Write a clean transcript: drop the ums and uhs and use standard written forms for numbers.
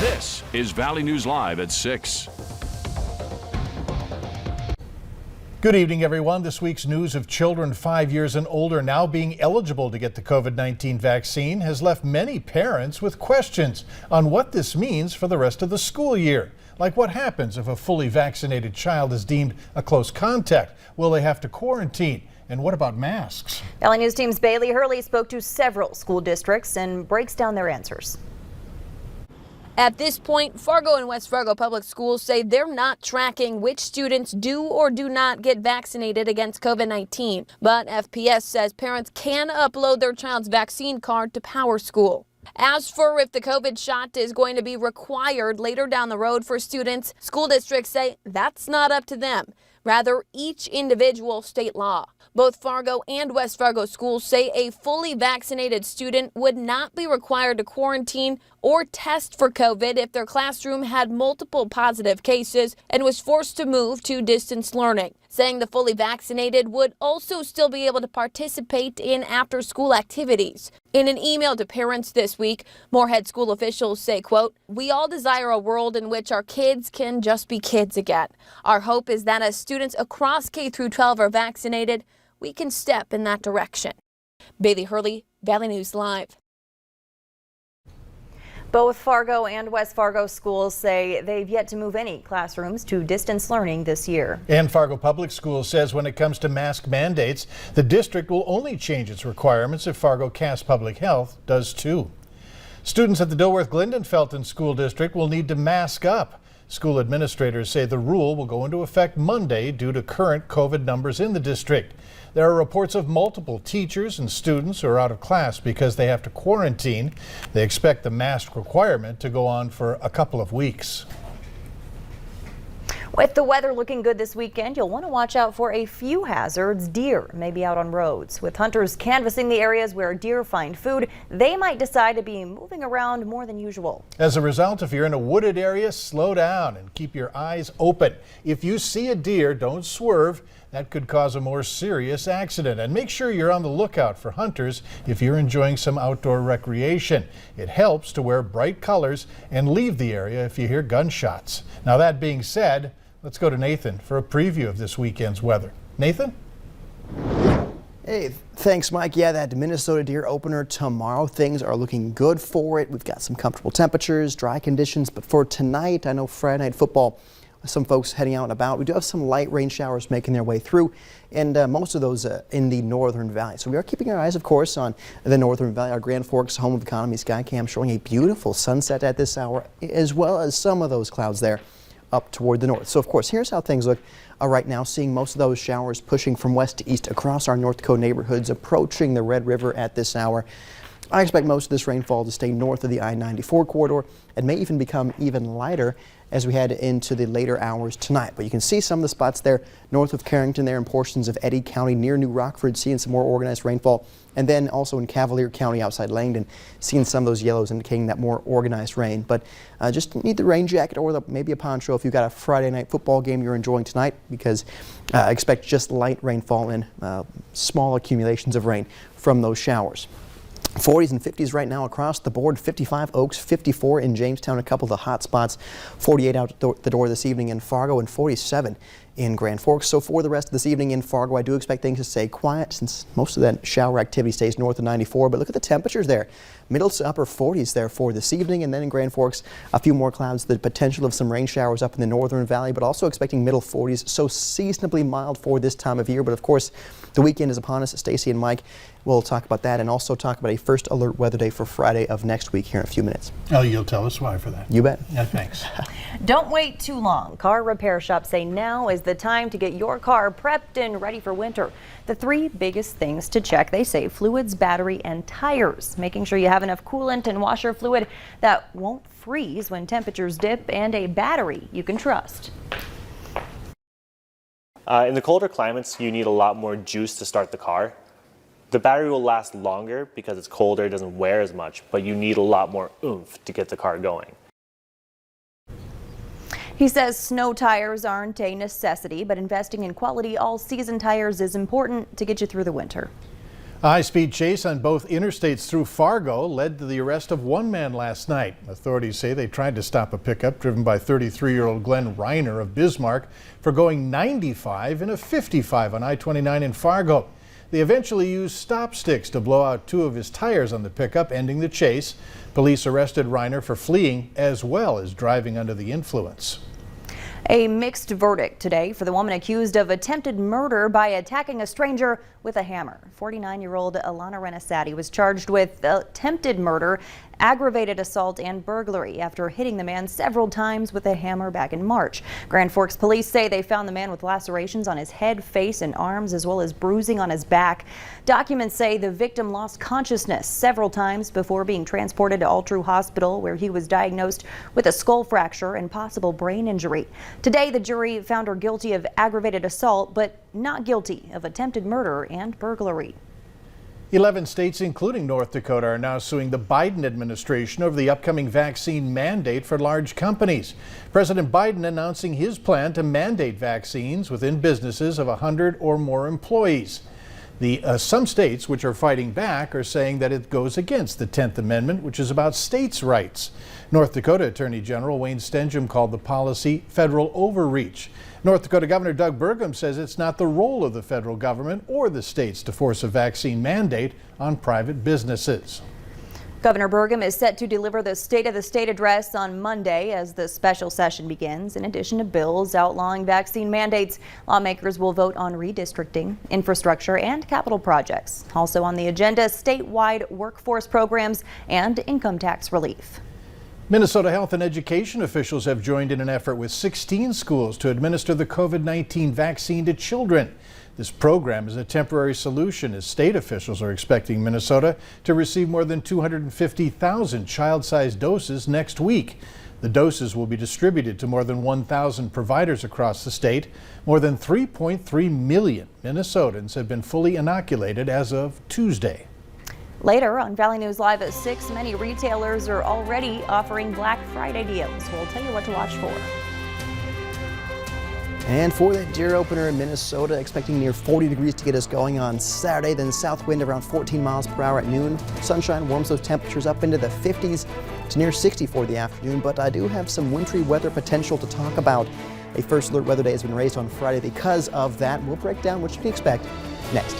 This is Valley News Live at 6. Good evening, everyone. This week's news of children 5 years and older now being eligible to get the COVID-19 vaccine has left many parents with questions on what this means for the rest of the school year. Like, what happens if a fully vaccinated child is deemed a close contact? Will they have to quarantine? And what about masks? Valley News Team's Bailey Hurley spoke to several school districts and breaks down their answers. At this point, Fargo and West Fargo Public Schools say they're not tracking which students do or do not get vaccinated against COVID-19. But FPS says parents can upload their child's vaccine card to PowerSchool. As for if the COVID shot is going to be required later down the road for students, school districts say that's not up to them. Rather, each individual state law. Both Fargo and West Fargo schools say a fully vaccinated student would not be required to quarantine or test for COVID if their classroom had multiple positive cases and was forced to move to distance learning, saying the fully vaccinated would also still be able to participate in after-school activities. In an email to parents this week, Moorhead school officials say, quote, "We all desire a world in which our kids can just be kids again. Our hope is that as students across K through 12 are vaccinated, we can step in that direction." Bailey Hurley, Valley News Live. Both Fargo and West Fargo schools say they've yet to move any classrooms to distance learning this year. And Fargo Public Schools says when it comes to mask mandates, the district will only change its requirements if Fargo Cass Public Health does too. Students at the Dilworth-Glynden-Felton School District will need to mask up. School administrators say the rule will go into effect Monday due to current COVID numbers in the district. There are reports of multiple teachers and students who are out of class because they have to quarantine. They expect the mask requirement to go on for a couple of weeks. With the weather looking good this weekend, you'll want to watch out for a few hazards. Deer may be out on roads. With hunters canvassing the areas where deer find food, they might decide to be moving around more than usual. As a result, if you're in a wooded area, slow down and keep your eyes open. If you see a deer, don't swerve. That could cause a more serious accident. And make sure you're on the lookout for hunters if you're enjoying some outdoor recreation. It helps to wear bright colors and leave the area if you hear gunshots. Now, that being said, let's go to Nathan for a preview of this weekend's weather. Nathan? Hey, thanks, Mike. Yeah, that Minnesota deer opener tomorrow, things are looking good for it. We've got some comfortable temperatures, dry conditions, but for tonight, I know Friday night football, some folks heading out and about. We do have some light rain showers making their way through, and most of those in the Northern Valley. So we are keeping our eyes, of course, on the Northern Valley. Our Grand Forks home of economy Skycam showing a beautiful sunset at this hour, as well as some of those clouds there up toward the north. So, of course, here's how things look right now, seeing most of those showers pushing from west to east across our North Dakota neighborhoods, approaching the Red River at this hour. I expect most of this rainfall to stay north of the I-94 corridor and may even become even lighter as we head into the later hours tonight. But you can see some of the spots there north of Carrington there in portions of Eddy County near New Rockford, seeing some more organized rainfall. And then also in Cavalier County outside Langdon, seeing some of those yellows indicating that more organized rain. But just need the rain jacket or maybe a poncho if you've got a Friday night football game you're enjoying tonight, because I expect just light rainfall and small accumulations of rain from those showers. 40s and 50s right now across the board. 55 Oaks, 54 in Jamestown, a couple of the hot spots. 48 out the door this evening in Fargo, and 47 in Grand Forks. So for the rest of this evening in Fargo, I do expect things to stay quiet since most of that shower activity stays north of 94. But look at the temperatures there. Middle to upper 40s there for this evening. And then in Grand Forks, a few more clouds, the potential of some rain showers up in the Northern Valley, but also expecting middle 40s. So seasonably mild for this time of year. But of course, the weekend is upon us. Stacy and Mike will talk about that and also talk about a first alert weather day for Friday of next week here in a few minutes. Oh, you'll tell us why for that. You bet. Yeah, thanks. Don't wait too long. Car repair shops say now is the time to get your car prepped and ready for winter. The three biggest things to check, they say: fluids, battery, and tires. Making sure you have enough coolant and washer fluid that won't freeze when temperatures dip, and a battery you can trust. In the colder climates, you need a lot more juice to start the car. The battery will last longer because it's colder, it doesn't wear as much, but you need a lot more oomph to get the car going. He says snow tires aren't a necessity, but investing in quality all-season tires is important to get you through the winter. A high-speed chase on both interstates through Fargo led to the arrest of one man last night. Authorities say they tried to stop a pickup driven by 33-year-old Glenn Reiner of Bismarck for going 95 in a 55 on I-29 in Fargo. They eventually used stop sticks to blow out two of his tires on the pickup, ending the chase. Police arrested Reiner for fleeing as well as driving under the influence. A mixed verdict today for the woman accused of attempted murder by attacking a stranger with a hammer. 49-year-old Alana Renesati was charged with attempted murder, aggravated assault, and burglary after hitting the man several times with a hammer back in March. Grand Forks police say they found the man with lacerations on his head, face, and arms, as well as bruising on his back. Documents say the victim lost consciousness several times before being transported to Altru Hospital, where he was diagnosed with a skull fracture and possible brain injury. Today, the jury found her guilty of aggravated assault, but not guilty of attempted murder and burglary. 11 states, including North Dakota, are now suing the Biden administration over the upcoming vaccine mandate for large companies. President Biden announcing his plan to mandate vaccines within businesses of 100 or more employees. Some states, which are fighting back, are saying that it goes against the 10th Amendment, which is about states' rights. North Dakota Attorney General Wayne Stenehjem called the policy federal overreach. North Dakota Governor Doug Burgum says it's not the role of the federal government or the states to force a vaccine mandate on private businesses. Governor Burgum is set to deliver the State of the State address on Monday as the special session begins. In addition to bills outlawing vaccine mandates, lawmakers will vote on redistricting, infrastructure, and capital projects. Also on the agenda, statewide workforce programs and income tax relief. Minnesota health and education officials have joined in an effort with 16 schools to administer the COVID-19 vaccine to children. This program is a temporary solution as state officials are expecting Minnesota to receive more than 250,000 child-sized doses next week. The doses will be distributed to more than 1,000 providers across the state. More than 3.3 million Minnesotans have been fully inoculated as of Tuesday. Later on Valley News Live at 6, many retailers are already offering Black Friday deals. We'll tell you what to watch for. And for that deer opener in Minnesota, expecting near 40 degrees to get us going on Saturday, then south wind around 14 miles per hour at noon. Sunshine warms those temperatures up into the 50s to near 60 for the afternoon, but I do have some wintry weather potential to talk about. A first alert weather day has been raised on Friday because of that. We'll break down what you can expect next.